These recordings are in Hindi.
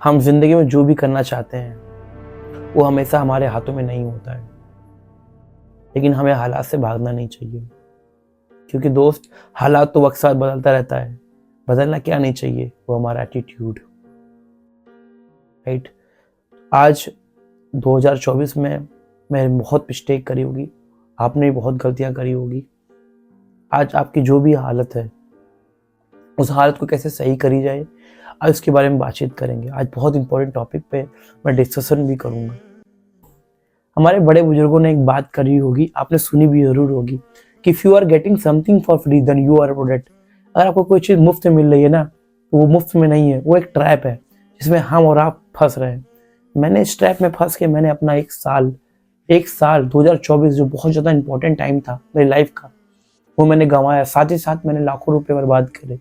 हम जिंदगी में जो भी करना चाहते हैं वो हमेशा हमारे हाथों में नहीं होता है, लेकिन हमें हालात से भागना नहीं चाहिए। क्योंकि दोस्त, हालात तो वक्त साथ बदलता रहता है। बदलना क्या नहीं चाहिए, वो हमारा एटीट्यूड। राइट। आज 2024 में मैंने बहुत मिस्टेक करी होगी, आपने भी बहुत गलतियां करी होगी। आज आपकी जो भी हालत है, उस हालत को कैसे सही करी जाए, आज उसके बारे में बातचीत करेंगे। आज बहुत इंपॉर्टेंट टॉपिक पे मैं डिस्कशन भी करूंगा। हमारे बड़े बुजुर्गों ने एक बात करी होगी, आपने सुनी भी जरूर होगी कि if you are getting something for free then you are product. अगर आपको कोई चीज़ मुफ्त में मिल रही है ना, तो वो मुफ्त में नहीं है, वो एक ट्रैप है जिसमें हम और आप फंस रहे हैं। मैंने इस ट्रैप में फंस के मैंने अपना एक साल 2024 जो बहुत ज़्यादा इंपॉर्टेंट टाइम था मेरी लाइफ का, वो मैंने गंवाया। साथ ही साथ मैंने लाखों रुपए बर्बाद करे।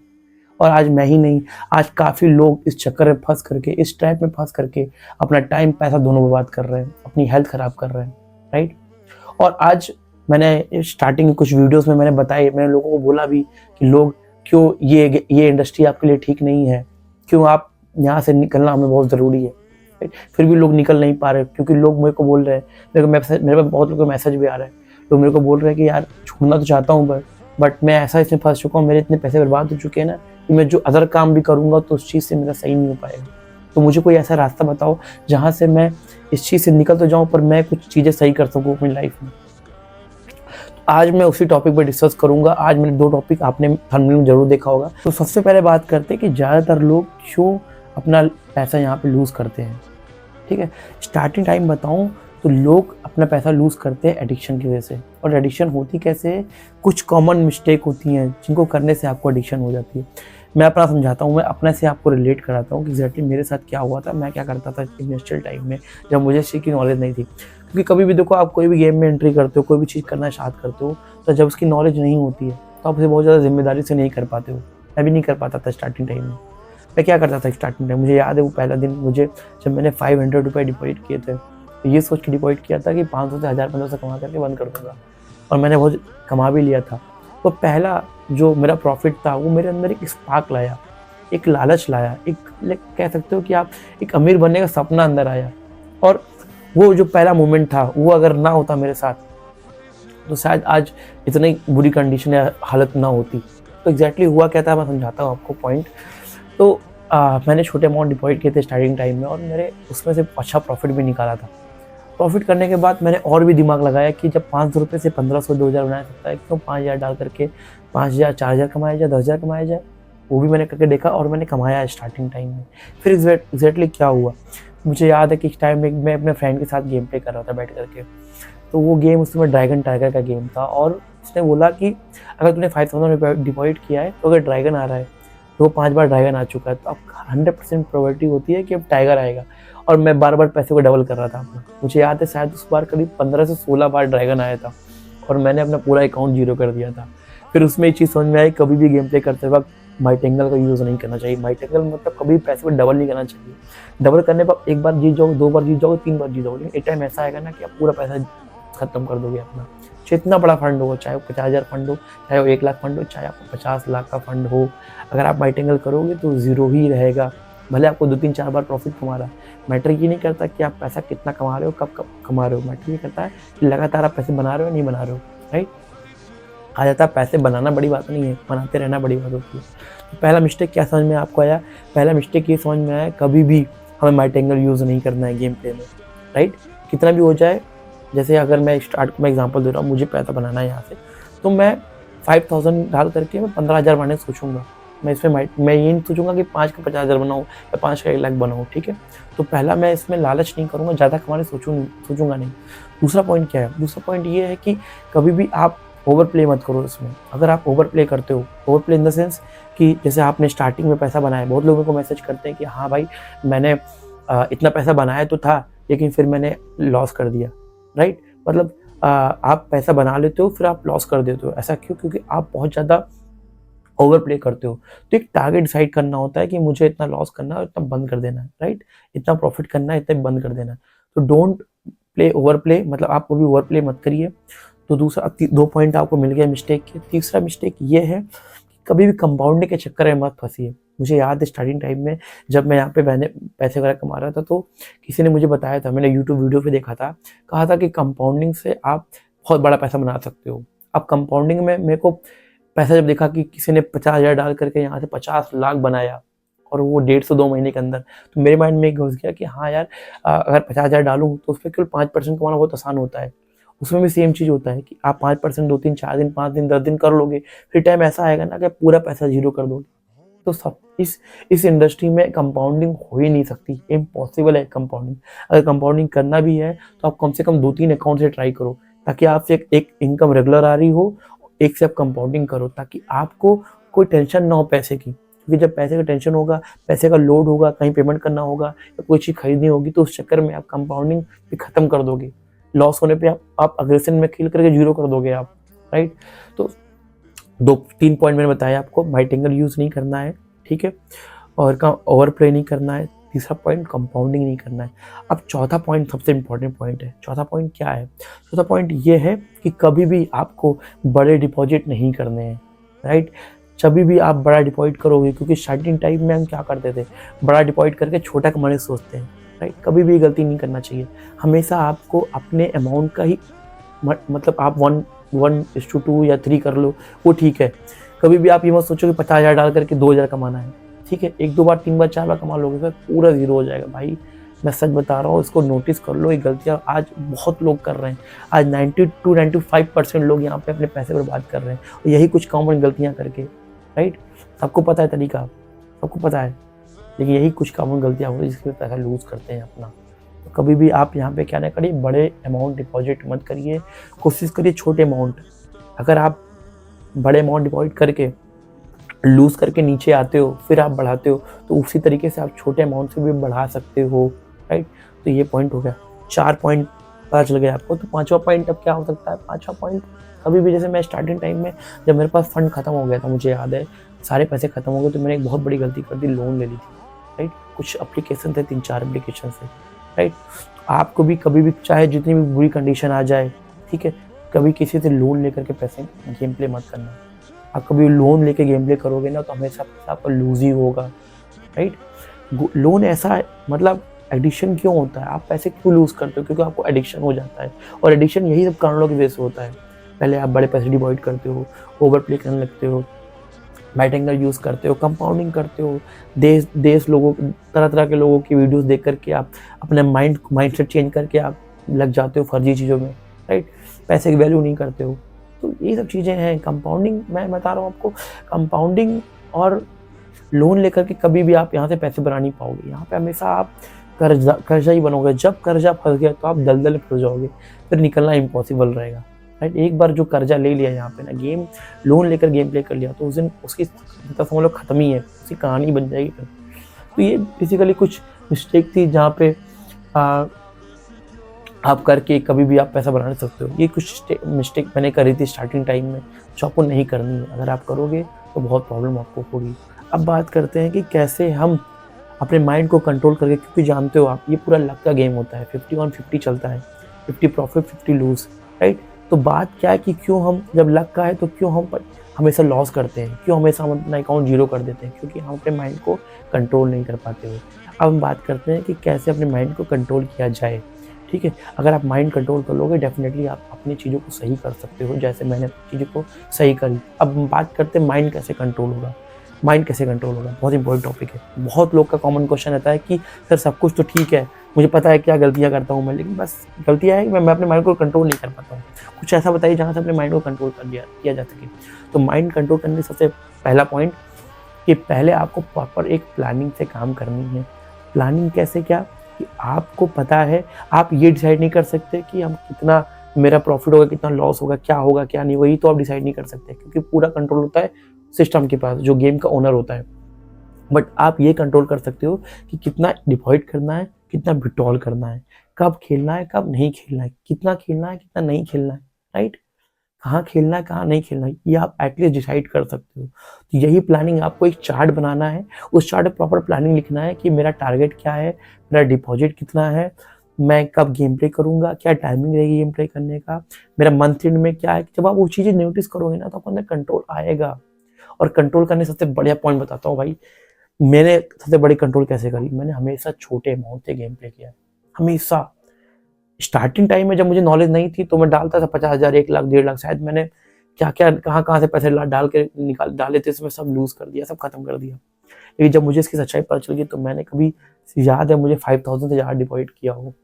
और आज मैं ही नहीं, आज काफ़ी लोग इस चक्कर में फंस करके, इस ट्रैप में फंस करके अपना टाइम पैसा दोनों बर्बाद कर रहे हैं, अपनी हेल्थ खराब कर रहे हैं। राइट। और आज मैंने स्टार्टिंग कुछ वीडियोस में मैंने बताया, मैंने लोगों को बोला भी कि लोग क्यों ये इंडस्ट्री आपके लिए ठीक नहीं है, क्यों आप यहाँ से निकलना हमें बहुत ज़रूरी है। फिर भी लोग निकल नहीं पा रहे, क्योंकि लोग मेरे को बोल रहे हैं, मेरे पास बहुत लोगों के मैसेज भी आ रहे हैं। लोग मेरे को बोल रहे हैं कि यार छोड़ना तो चाहता हूँ, बट मैं ऐसा इसमें फंस चुका हूँ, मेरे इतने पैसे बर्बाद हो चुके हैं ना कि मैं जो अदर काम भी करूँगा तो उस चीज़ से मेरा सही नहीं हो पाएगा। तो मुझे कोई ऐसा रास्ता बताओ जहाँ से मैं इस चीज़ से निकल तो जाऊँ, पर मैं कुछ चीज़ें सही कर सकूँ अपनी लाइफ में। आज मैं उसी टॉपिक पर डिस्कस करूंगा। आज मैंने 2 टॉपिक आपने थंबनेल में जरूर देखा होगा। तो सबसे पहले बात करते हैं कि ज़्यादातर लोग क्यों अपना पैसा यहाँ पे लूज़ करते हैं। ठीक है, स्टार्टिंग टाइम बताऊं तो लोग अपना पैसा लूज़ करते हैं एडिक्शन की वजह से। और एडिक्शन होती कैसे है, कुछ कॉमन मिस्टेक होती हैं जिनको करने से आपको एडिक्शन हो जाती है। मैं अपना समझाता हूँ, मैं अपने से आपको रिलेट कराता हूँ कि एग्जैक्टली मेरे साथ क्या हुआ था, मैं क्या करता था इनिशियल टाइम में जब मुझे इस चीज़ की नॉलेज नहीं थी। क्योंकि कभी भी देखो, आप कोई भी गेम में एंट्री करते हो, कोई भी चीज़ करना स्टार्ट करते हो, तो जब उसकी नॉलेज नहीं होती है तो आप उसे बहुत ज़्यादा जिम्मेदारी से नहीं कर पाते हो। मैं भी नहीं कर पाता था स्टार्टिंग टाइम में। मैं क्या करता था स्टार्टिंग टाइम, मुझे याद है वो पहला दिन मुझे जब मैंने 500 रुपये डिपॉजिट किए थे, तो ये सोच के डिपॉजिट किया था कि 500 से 1000 1500 कमा करके बंद कर दूंगा। और मैंने बहुत कमा भी लिया था। तो पहला जो मेरा प्रॉफिट था वो मेरे अंदर एक स्पार्क लाया, एक लालच लाया, एक कह सकते हो कि आप एक अमीर बनने का सपना अंदर आया। और वो जो पहला मोमेंट था, वो अगर ना होता मेरे साथ तो शायद आज इतनी बुरी कंडीशन या हालत ना होती। तो एग्जैक्टली हुआ क्या था, मैं समझाता हूँ आपको पॉइंट। तो मैंने छोटे अमाउंट डिपॉजिट किए थे स्टार्टिंग टाइम में, और मेरे उसमें से अच्छा प्रॉफिट भी निकाला था। प्रॉफिट करने के बाद मैंने और भी दिमाग लगाया कि जब 500 रुपये से 1500 2000 बनाया सकता है, क्यों 5000 डाल करके 5000 4000 कमाया जाए, 10,000 कमाया जाए। वो भी मैंने करके देखा और मैंने कमाया स्टार्टिंग टाइम में। फिर एग्जैक्टली क्या हुआ, मुझे याद है कि इस टाइम में मैं अपने फ्रेंड के साथ गेम प्ले कर रहा था बैठ करके। तो वो गेम उसमें ड्रैगन टाइगर का गेम था, और उसने बोला कि अगर तूने 5000 रुपये डिपॉजिट किया है तो अगर ड्रैगन आ रहा है, तो 5 बार ड्रैगन आ चुका है, तो अब 100% प्रोबेबिलिटी होती है कि अब टाइगर आएगा। और मैं बार बार पैसे को डबल कर रहा था अपना। मुझे याद है शायद उस बार करीब 15 से 16 बार ड्रैगन आया था, और मैंने अपना पूरा अकाउंट जीरो कर दिया था। फिर उसमें एक चीज़ समझ में आई, कभी भी गेम प्ले करते वक्त माइटेंगल का यूज़ नहीं करना चाहिए। माइटेंगल मतलब कभी पैसे को डबल नहीं करना चाहिए। डबल करने पर एक बार जीत जाओगे, 2 बार जीत जाओगे, 3 बार जीत जाओगे, लेकिन एक टाइम ऐसा आएगा ना कि आप पूरा पैसा खत्म कर दोगे अपना। जितना बड़ा फंड हो, चाहे वो 50,000 फंड हो, चाहे वो 1 लाख फंड हो, चाहे आपको 50 लाख का फंड हो, अगर आप माइटेंगल करोगे तो ज़ीरो ही रहेगा। भले आपको 2-3-4 बार प्रॉफिट कमा रहा है। मैटर ये नहीं करता कि आप पैसा कितना कमा रहे हो, कब कमा रहे हो। मैटर ये करता है कि लगातार आप पैसे बना रहे हो, नहीं बना रहे हो। राइट। आ जाता है, पैसे बनाना बड़ी बात नहीं है, बनाते रहना बड़ी बात होती है। तो पहला मिस्टेक क्या समझ में आपको आया? पहला मिस्टेक ये समझ में आया, कभी भी हमें माइटेंगल यूज़ नहीं करना है गेम प्ले में। राइट। कितना भी हो जाए, जैसे अगर मैं एग्जांपल दे रहा हूँ, मुझे पैसा बनाना है यहाँ से, तो मैं 5000 डाल करके मैं 15,000 बनाने सोचूंगा। मैं ये नहीं सोचूंगा कि 5 का 50,000 बनाऊँ या 5 का 1 लाख बनाऊँ। ठीक है। तो पहला मैं इसमें लालच नहीं करूँगा, ज़्यादा कमाने सोचूंगा नहीं। दूसरा पॉइंट क्या है? दूसरा पॉइंट ये है कि कभी भी आप ओवर प्ले मत करो इसमें। अगर आप ओवर प्ले करते हो, over play in the sense कि जैसे आपने स्टार्टिंग में पैसा बनाया, बहुत लोगों को मैसेज करते हैं कि हाँ भाई, मैंने इतना पैसा बनाया तो था, लेकिन फिर मैंने लॉस कर दिया। राइट। मतलब आप पैसा बना लेते हो, फिर आप लॉस कर देते हो। ऐसा क्यों? क्योंकि आप बहुत ज़्यादा ओवर प्ले करते हो। तो एक टारगेट डिसाइड करना होता है कि मुझे इतना लॉस करना है और इतना बंद कर देना है। राइट। इतना प्रॉफिट करना है, इतना बंद कर देना है। तो डोंट प्ले ओवर प्ले, मतलब आप कभी ओवर प्ले मत करिए। तो दूसरा 2 पॉइंट आपको मिल गया मिस्टेक के। तीसरा मिस्टेक ये है कि कभी भी कंपाउंडिंग के चक्कर में मत फंसिए। मुझे याद है स्टार्टिंग टाइम में जब मैं यहाँ पे मैंने पैसे वगैरह कमा रहा था, तो किसी ने मुझे बताया था, मैंने यूट्यूब वीडियो पे देखा था, कहा था कि कंपाउंडिंग से आप बहुत बड़ा पैसा बना सकते हो। अब कंपाउंडिंग में मेरे को पैसा जब देखा कि किसी ने 50,000 डाल करके यहाँ से 50 लाख बनाया और वो 1.5 से 2 महीने के अंदर, तो मेरे माइंड में एक घुस गया कि हाँ यार, अगर 50,000 डालूँ तो उस पर केवल 5% कमाना बहुत आसान होता है। उसमें भी सेम चीज़ होता है कि आप 5% 2 दिन 4 दिन 5 दिन 10 दिन कर लोगे, फिर टाइम ऐसा आएगा ना कि पूरा पैसा जीरो कर दोगे। तो सब इस इंडस्ट्री में कंपाउंडिंग हो ही नहीं सकती, इम्पॉसिबल है कंपाउंडिंग। अगर कंपाउंडिंग करना भी है तो आप कम से कम 2-3 अकाउंट से ट्राई करो, ताकि आपसे एक इनकम रेगुलर आ रही हो, एक से आप कंपाउंडिंग करो, ताकि आपको कोई टेंशन ना हो पैसे की। क्योंकि जब पैसे का टेंशन होगा, पैसे का लोड होगा, कहीं पेमेंट करना होगा या कोई चीज़ खरीदनी होगी, तो उस चक्कर में आप कंपाउंडिंग भी खत्म कर दोगे। लॉस होने पे आप अग्रेशन में खेल करके जीरो कर दोगे आप, राइट। तो 2-3 पॉइंट मैंने बताया आपको, माइटिंगर यूज़ नहीं करना है, ठीक है, और का ओवर प्ले नहीं करना है। तीसरा पॉइंट कंपाउंडिंग नहीं करना है। अब चौथा पॉइंट सबसे इंपॉर्टेंट पॉइंट है। चौथा पॉइंट क्या है? चौथा पॉइंट ये है कि कभी भी आपको बड़े डिपॉजिट नहीं करने हैं, राइट। कभी भी आप बड़ा डिपॉजिट करोगे, क्योंकि स्टार्टिंग टाइम में हम क्या करते थे, बड़ा डिपॉजिट करके छोटा कमाने सोचते हैं, राइट। कभी भी गलती नहीं करना चाहिए। हमेशा आपको अपने अमाउंट का ही मतलब आप 1:2 या 3 कर लो, वो ठीक है। कभी भी आप ये मत सोचो कि 50,000 डाल करके 2,000 कमाना है, ठीक है। 1-2 बार 3 बार 4 बार कमा लोगे, फिर पूरा जीरो हो जाएगा भाई। मैं सच बता रहा हूँ, इसको नोटिस कर लो। ये गलतियाँ आज बहुत लोग कर रहे हैं। आज 92-95% लोग यहाँ पे अपने पैसे बर्बाद कर रहे हैं, और यही कुछ कॉमन गलतियाँ करके, राइट। सबको पता है तरीका, सबको पता है, लेकिन यही कुछ कॉमन गलतियाँ होती है जिसकी वजह से पैसा लूज़ करते हैं अपना। तो कभी भी आप यहाँ पे क्या ना करिए, बड़े अमाउंट डिपॉजिट मत करिए, कोशिश करिए छोटे अमाउंट। अगर आप बड़े अमाउंट डिपॉजिट करके लूज़ करके नीचे आते हो, फिर आप बढ़ाते हो, तो उसी तरीके से आप छोटे अमाउंट से भी बढ़ा सकते हो, राइट। तो ये पॉइंट हो गया। 4 पॉइंट पता चल गया आपको। तो 5वां पॉइंट अब क्या हो सकता है? 5वां पॉइंट, कभी भी, जैसे मैं स्टार्टिंग टाइम में जब मेरे पास फंड खत्म हो गया था, मुझे याद है सारे पैसे खत्म हो गए, तो मैंने एक बहुत बड़ी गलती कर दी, लोन ले ली थी, राइट। कुछ एप्लीकेशन थे, 3-4 एप्लीकेशन से, राइट। आपको भी कभी भी, चाहे जितनी भी बुरी कंडीशन आ जाए, ठीक है, कभी किसी से लोन लेकर के पैसे गेम प्ले मत करना। आप कभी लोन लेके गेम प्ले करोगे ना, तो हमेशा पैसा आपका लूज ही होगा, राइट। लोन ऐसा मतलब एडिक्शन क्यों होता है? आप पैसे क्यों लूज़ करते हो? क्योंकि आपको एडिक्शन हो जाता है, और एडिक्शन यही सब कारणों की वजह से होता है। पहले आप बड़े पैसे डिपॉजिट करते हो, ओवर प्ले करने लगते हो, बैटिंगर यूज़ करते हो, कंपाउंडिंग करते हो, देश लोगों, तरह तरह के लोगों की वीडियोस देख करके आप अपने माइंडसेट चेंज करके आप लग जाते हो फर्जी चीज़ों में, राइट। पैसे की वैल्यू नहीं करते हो। तो ये सब चीज़ें हैं। कंपाउंडिंग, मैं बता रहा हूँ आपको, कंपाउंडिंग और लोन लेकर के कभी भी आप यहाँ से पैसे बना नहीं पाओगे। यहाँ पे हमेशा आप कर्जा ही बनोगे। जब कर्जा फंस गया तो आप दलदल में फंस जाओगे, फिर निकलना इम्पॉसिबल रहेगा, राइट। एक बार जो कर्जा ले लिया यहाँ पे ना, लोन लेकर गेम प्ले कर लिया, तो उस दिन उसकी मतलब समझ लो खत्म ही है, उसकी कहानी बन जाएगी फिर। तो ये बेसिकली कुछ मिस्टेक थी जहाँ पे आप करके कभी भी आप पैसा बना नहीं सकते हो। ये कुछ मिस्टेक मैंने करी थी स्टार्टिंग टाइम में, जो आपको नहीं करनी है। अगर आप करोगे तो बहुत प्रॉब्लम आपको होगी। अब बात करते हैं कि कैसे हम अपने माइंड को कंट्रोल करके, क्योंकि जानते हो आप, ये पूरा लक का गेम होता है, 50-50 चलता है, 50 प्रॉफिट 50 लूज, राइट। तो बात क्या है कि क्यों हम, जब लक का है तो क्यों हम हमेशा लॉस करते हैं, क्यों हमेशा हम अपना अकाउंट जीरो कर देते हैं? क्योंकि हम अपने माइंड को कंट्रोल नहीं कर पाते हो। अब हम बात करते हैं कि कैसे अपने माइंड को कंट्रोल किया जाए, ठीक है। अगर आप माइंड कंट्रोल कर लोगे, डेफिनेटली आप अपनी चीज़ों को सही कर सकते हो, जैसे मैंने चीज़ों को सही करी। अब हम बात करते हैं माइंड कैसे कंट्रोल होगा। माइंड कैसे कंट्रोल होगा, बहुत इंपॉर्टेंट टॉपिक है। बहुत लोग का कॉमन क्वेश्चन रहता है कि सर सब कुछ तो ठीक है, मुझे पता है क्या गलतियाँ करता हूँ मैं, लेकिन बस गलतियाँ है कि मैं अपने माइंड को कंट्रोल नहीं कर पाता हूँ। कुछ ऐसा बताइए जहाँ से अपने माइंड को कंट्रोल किया जा सके। तो माइंड कंट्रोल करने से सबसे पहला पॉइंट कि पहले आपको प्रॉपर एक प्लानिंग से काम करनी है। प्लानिंग कैसे, क्या कि आपको पता है, आप ये डिसाइड नहीं कर सकते कि हम कितना, मेरा प्रॉफिट होगा, कितना लॉस होगा, क्या होगा क्या नहीं, वही तो आप डिसाइड नहीं कर सकते, क्योंकि पूरा कंट्रोल होता है सिस्टम के पास, जो गेम का ओनर होता है। बट आप ये कंट्रोल कर सकते हो कि कितना डिपॉजिट करना है, कितना विड्रॉल करना है, कब खेलना है, कब नहीं खेलना है, कितना खेलना है, कितना नहीं खेलना है, राइट। कहाँ खेलना है, कहाँ नहीं खेलना है, ये आप एटलीस्ट डिसाइड कर सकते हो। तो यही प्लानिंग, आपको एक चार्ट बनाना है, उस चार्ट में प्रॉपर प्लानिंग लिखना है कि मेरा टारगेट क्या है, मेरा डिपॉजिट कितना है, मैं कब गेम प्ले करूँगा, क्या टाइमिंग रहेगी गेम प्ले करने का, मेरा मंथ एंड में क्या है। जब आप वो चीज़ें नोटिस करोगे ना, तो आपको अंदर कंट्रोल आएगा। और कंट्रोल करने सबसे बढ़िया पॉइंट बताता हूँ भाई, मैंने सबसे बड़ी कंट्रोल कैसे करी, मैंने हमेशा छोटे अमाउंट से गेम प्ले किया है, हमेशा। स्टार्टिंग टाइम में जब मुझे नॉलेज नहीं थी तो मैं डालता था 50,000, 1 लाख, 1.5 लाख, शायद मैंने क्या क्या कहाँ कहाँ से पैसे डाल के डाले थे, इसमें सब लूज कर दिया, सब खत्म कर दिया। लेकिन जब मुझे इसकी सच्चाई पता चल गई तो मैंने कभी, याद है मुझे 5,000 से ज़्यादा डिपॉजिट किया हो।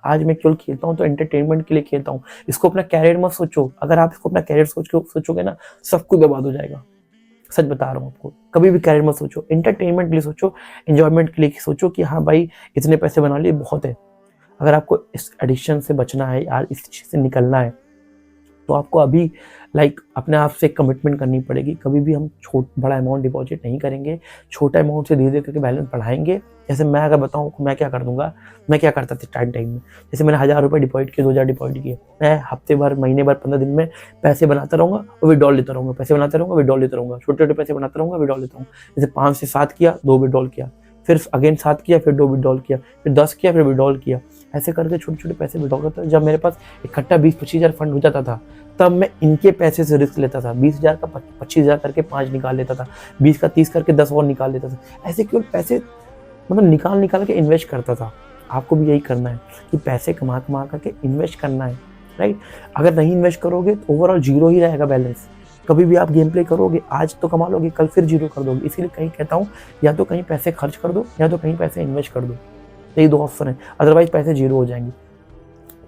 आज मैं केवल खेलता हूँ तो एंटरटेनमेंट के लिए खेलता हूँ। इसको अपना कैरियर मत सोचो, अगर आप इसको अपना कैरियर सोचोगे ना, सब कुछ बर्बाद हो जाएगा। सच बता रहा हूँ आपको, कभी भी कैरियर मत सोचो, एंटरटेनमेंट के लिए सोचो, एंजॉयमेंट के लिए सोचो कि हाँ भाई इतने पैसे बना लिए बहुत है। अगर आपको इस एडिक्शन से बचना है यार, इस चीज़ से निकलना है, तो आपको अभी अपने आप से कमिटमेंट करनी पड़ेगी। कभी भी हम बड़ा अमाउंट डिपॉजिट नहीं करेंगे, छोटा अमाउंट से धीरे धीरे करके बैलेंस बढ़ाएंगे। जैसे मैं अगर बताऊँ मैं क्या कर दूंगा, मैं क्या करता था टाइम में, जैसे मैंने 1,000 रुपये डिपॉजिट किए, 2,000 डिपॉजिट किए, मैं हफ्ते भर, महीने भर, 15 दिन में पैसे बनाता रहूँगा और विड्रॉल लेता रहूँगा, पैसे बनाता रहूँगा, विड्रॉल लेता रहूँगा, छोटे छोटे पैसे बनाता रहूँगा, विड्रॉल लेता रहूँगा। जैसे 5 से 7 किया, 2 विड्रॉल किया, फिर अगेन 7 किया, फिर 2 विड्रॉल किया, फिर 10 किया, फिर विड्रॉल किया। ऐसे करके छोटे छोटे पैसे विड्रॉल करता था। जब मेरे पास इकट्ठा 20-25 हज़ार फंड हो जाता था, तब मैं इनके पैसे से रिस्क लेता था। 20,000 का 25,000 करके 5 निकाल लेता था, 20 का 30 करके 10 और निकाल लेता था। ऐसे केवल पैसे निकाल निकाल के इन्वेस्ट करता था। आपको भी यही करना है कि पैसे कमा कमा करके इन्वेस्ट करना है, राइट। अगर नहीं इन्वेस्ट करोगे तो ओवरऑल जीरो ही रहेगा बैलेंस। कभी भी आप गेम प्ले करोगे, आज तो कमा लोगे, कल फिर जीरो कर दोगे। इसीलिए कहीं कहता हूँ, या तो कहीं पैसे खर्च कर दो या तो कहीं पैसे इन्वेस्ट कर दो, यही 2 ऑप्शन है, अदरवाइज पैसे जीरो हो जाएंगे।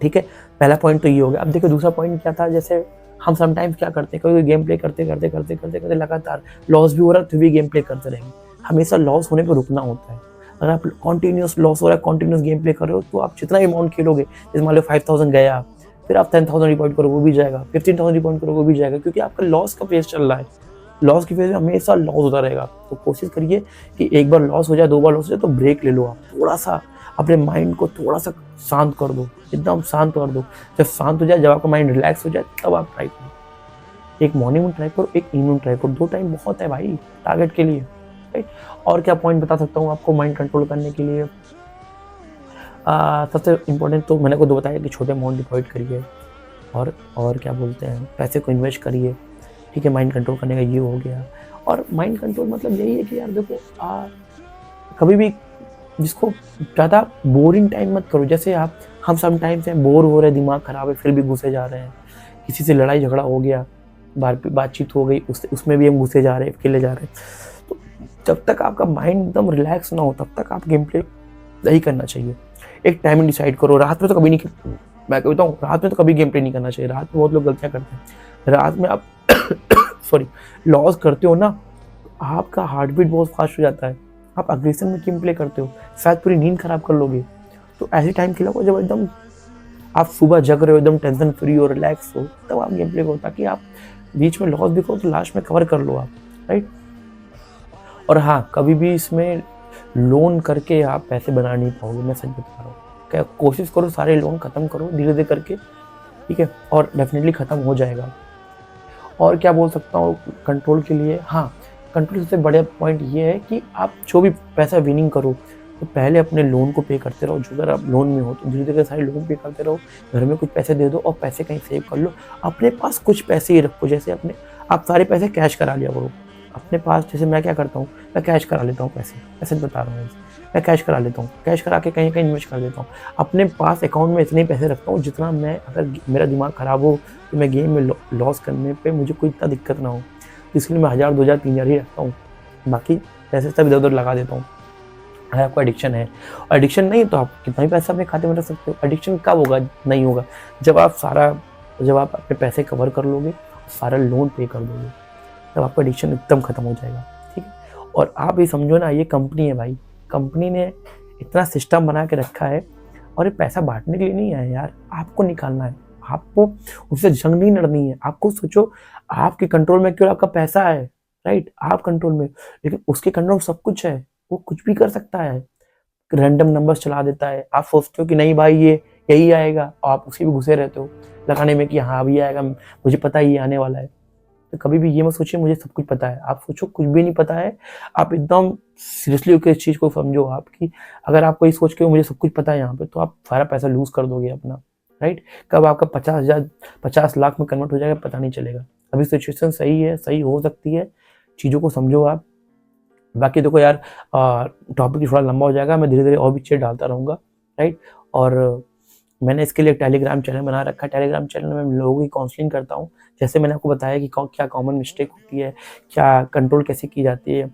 ठीक है, पहला पॉइंट तो ये हो गया। अब देखो दूसरा पॉइंट क्या था, जैसे हम समटाइम्स क्या करते हैं, कभी गेम प्ले करते करते करते करते करते लगातार लॉस भी हो रहा है तो भी गेम प्ले करते रहेंगे। हमेशा लॉस होने पर रुकना होता है। अगर आप कॉन्टिन्यूस लॉस हो रहा है, कॉन्टिन्यूस गेम प्ले कर रहे हो, तो आप जितना अमाउंट खेलोगे, जैसे मान लो 5,000 गया, फिर आप 10,000 रिपॉइंट करो वो भी जाएगा, 15,000 रिपॉइंट करो वो भी जाएगा, क्योंकि आपका लॉस का फेज चल रहा है। लॉस की फेज में हमेशा लॉस होता रहेगा। तो कोशिश करिए कि एक बार लॉस हो जाए, 2 बार लॉस हो जाए तो ब्रेक ले लो। आप थोड़ा सा अपने माइंड को थोड़ा सा शांत कर दो, एकदम शांत कर दो। जब शांत हो जाए, जब आपका माइंड रिलैक्स हो जाए, तब आप ट्राई करो। एक मॉर्निंग में ट्राई करो, एक इवनिंग में ट्राई करो, 2 टाइम बहुत है भाई टारगेट के लिए, राइट। और क्या पॉइंट बता सकता हूँ आपको माइंड कंट्रोल करने के लिए। सबसे इम्पोर्टेंट तो मैंने को 2 बताया कि छोटे अमाउंट डिपॉजिट करिए, और क्या बोलते हैं, पैसे को इन्वेस्ट करिए। ठीक है, माइंड कंट्रोल करने का ये हो गया। और माइंड कंट्रोल मतलब यही है कि यार देखो, कभी भी जिसको ज़्यादा बोरिंग टाइम मत करो। जैसे हम समटाइम से बोर हो रहे हैं, दिमाग खराब है, फिर भी घुसे जा रहे हैं। किसी से लड़ाई झगड़ा हो गया, बातचीत हो गई, उसमें भी हम घुसे जा रहे हैं, अकेले जा रहे हैं। तो जब तक आपका माइंड एकदम रिलैक्स ना हो, तब तक आप गेम प्ले नहीं करना चाहिए। एक टाइमिंग डिसाइड करो। रात में तो कभी नहीं, मैं कहता हूँ रात में तो कभी गेम प्ले नहीं करना चाहिए। रात में बहुत लोग गलतियाँ करते हैं। रात में आप सॉरी लॉस करते हो ना, तो आपका हार्ट बीट बहुत फास्ट हो जाता है, आप अग्रेशन में गेम प्ले करते हो, शायद पूरी नींद खराब कर लोगे। तो ऐसे टाइम खिलाओ जब एकदम आप सुबह जग रहे हो, एकदम टेंशन फ्री हो, रिलैक्स हो, तब आप गेम प्ले करो, ताकि आप बीच में लॉस भी करो तो लास्ट में कवर कर लो आप, राइट। और हाँ, कभी भी इसमें लोन करके आप पैसे बना नहीं पाओगे, मैं सच बता रहा हूँ। क्या कोशिश करो सारे लोन खत्म करो धीरे धीरे करके, ठीक है, और डेफिनेटली खत्म हो जाएगा। और क्या बोल सकता हूँ कंट्रोल के लिए, हाँ, कंट्रोल सबसे बड़ा पॉइंट ये है कि आप जो भी पैसा विनिंग करो तो पहले अपने लोन को पे करते रहो। जो अगर आप लोन में हो तो धीरे धीरे सारे लोन पे करते रहो, घर में कुछ पैसे दे दो और पैसे कहीं सेव कर लो। अपने पास कुछ पैसे ही रखो, जैसे आप सारे पैसे कैश करा लिया करो अपने पास। जैसे मैं क्या करता हूँ, मैं कैश करा लेता हूँ पैसे, ऐसे बता रहा हूँ, मैं कैश करा लेता हूँ, कैश करा के कहीं कहीं इन्वेस्ट कर देता हूँ। अपने पास अकाउंट में इतने पैसे रखता हूँ जितना मैं, अगर मेरा दिमाग ख़राब हो तो मैं गेम में लॉस करने पे मुझे कोई इतना दिक्कत ना हो, इसलिए मैं 1,000, 2,000, 3,000 ही रखता हूँ। बाकी पैसे सब इधर उधर लगा देता हूँ। अगर आपको एडिक्शन है, और एडिक्शन नहीं तो आप कितना भी पैसा अपने खाते में रख सकते हो। एडिक्शन कब होगा, नहीं होगा, जब आप अपने पैसे कवर कर लोगे, सारा लोन पे कर दोगे, तब आपका एडिक्शन एकदम खत्म हो जाएगा, ठीक है। और आप ये समझो ना, ये कंपनी है भाई, कंपनी ने इतना सिस्टम बना के रखा है, और ये पैसा बांटने के लिए नहीं है यार, आपको निकालना है, आपको उससे जंग नहीं लड़नी है। आपको सोचो, आपके कंट्रोल में केवल आपका पैसा है, राइट, आप कंट्रोल में, लेकिन उसके कंट्रोल में सब कुछ है, वो कुछ भी कर सकता है, रैंडम नंबर्स चला देता है। आप सोचते हो कि नहीं भाई ये यही आएगा, और आप उसी में घुसे रहते हो लगाने में कि हाँ अभी आएगा, मुझे पता है ये आने वाला है। तो कभी भी ये मत सोचिए मुझे सब कुछ पता है। आप सोचो कुछ भी नहीं पता है, आप एकदम सीरियसली होकर इस चीज़ को समझो। आपकी अगर आपको ये सोच के मुझे सब कुछ पता है यहाँ पे, तो आप सारा पैसा लूज कर दोगे अपना, राइट। कब आपका 50,000 50 लाख में कन्वर्ट हो जाएगा पता नहीं चलेगा। अभी सिचुएशन सही है, सही हो सकती है, चीज़ों को समझो आप, बाकी देखो यार, टॉपिक थोड़ा लंबा हो जाएगा, मैं धीरे धीरे और भी चीज़ें डालता रहूँगा, राइट। और मैंने इसके लिए एक टेलीग्राम चैनल बना रखा है। टेलीग्राम चैनल में मैं लोगों की काउंसलिंग करता हूँ। जैसे मैंने आपको बताया कि क्या कॉमन मिस्टेक होती है, क्या कंट्रोल कैसे की जाती है,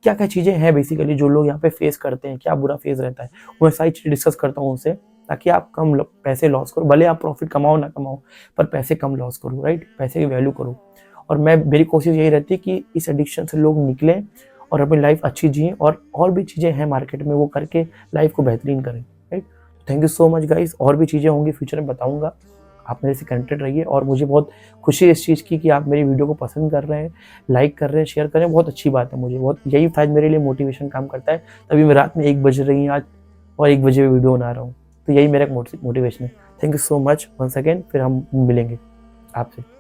क्या क्या चीज़ें हैं बेसिकली जो लोग यहाँ पे फेस करते हैं, क्या बुरा फेस रहता है, वो सारी चीज़ें डिस्कस करता हूँ उनसे, ताकि आप कम पैसे लॉस करो। भले आप प्रॉफिट कमाओ ना कमाओ, पर पैसे कम लॉस करो, राइट, पैसे की वैल्यू करो। और मेरी कोशिश यही रहती है कि इस एडिक्शन से लोग निकलें और अपनी लाइफ अच्छी जिएं, और भी चीज़ें हैं मार्केट में वो करके लाइफ को बेहतरीन करें, right. Thank you so much guys. और भी चीज़ें होंगी फ्यूचर में बताऊंगा। आप मेरे से कनेक्टेड रहिए, और मुझे बहुत खुशी है इस चीज़ की कि आप मेरी वीडियो को पसंद कर रहे हैं, लाइक कर रहे हैं, शेयर कर रहे हैं। बहुत अच्छी बात है, मुझे बहुत यही शायद मेरे लिए मोटिवेशन काम करता है। तभी मैं रात में 1 बज रही है आज, और 1 बजे वीडियो बना रहा हूँ। तो यही मेरा मोटिवेशन है। Thank you so much once again. फिर हम मिलेंगे आपसे।